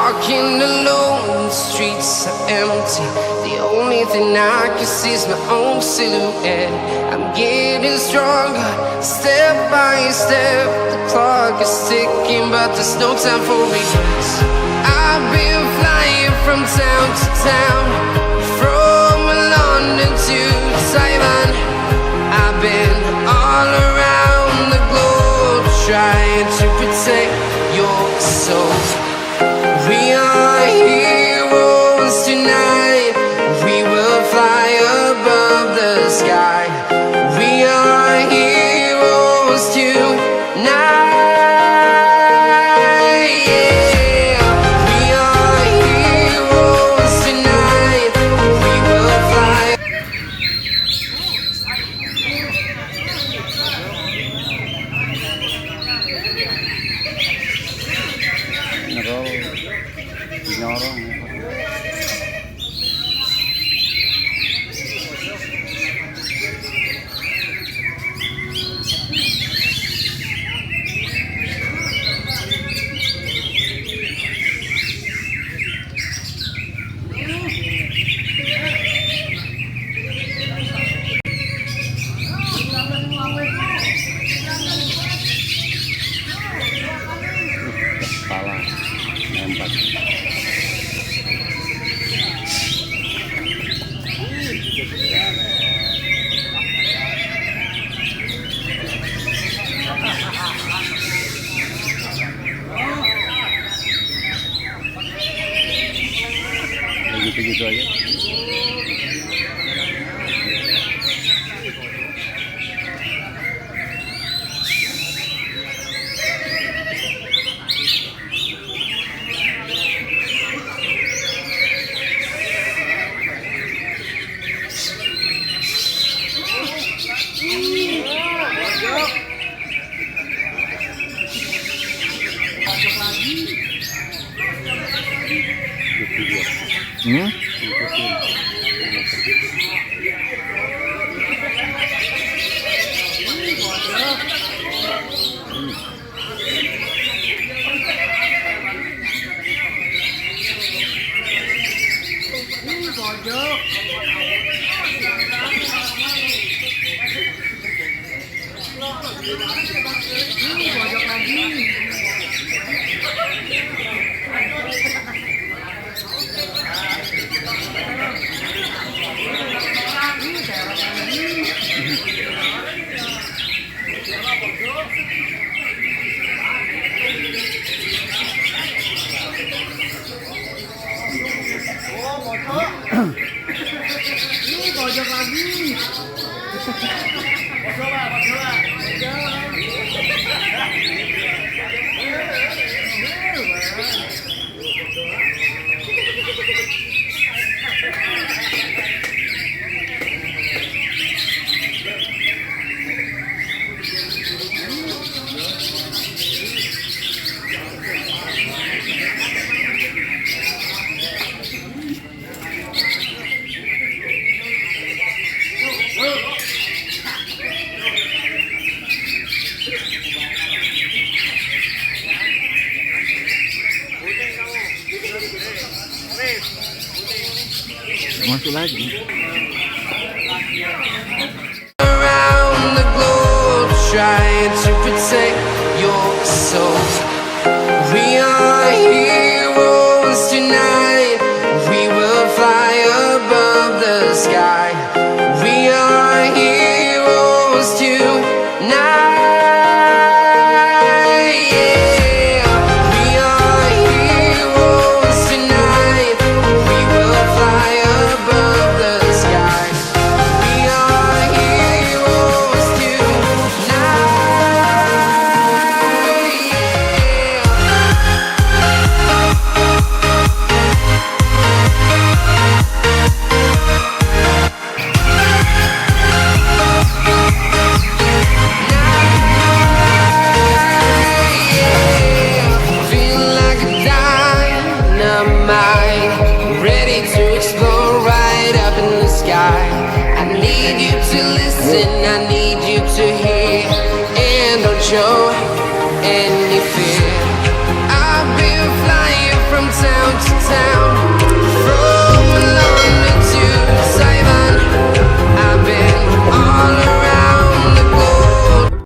walking alone, the streets are empty. The only thing I can see is my own silhouette. I'm getting stronger, step by step. The clock is ticking, but there's no time for regrets. I've been flying from town to town, from London to Taiwan. I've been all around the globe, trying to protect your soul. We are heroes tonight. We will fly above the sky. We are heroes tonight. Yeah. We are heroes tonight. We will fly. Kepala nempat. Begitu-gitu aja. Ini pojok lagi. Masuk lagi.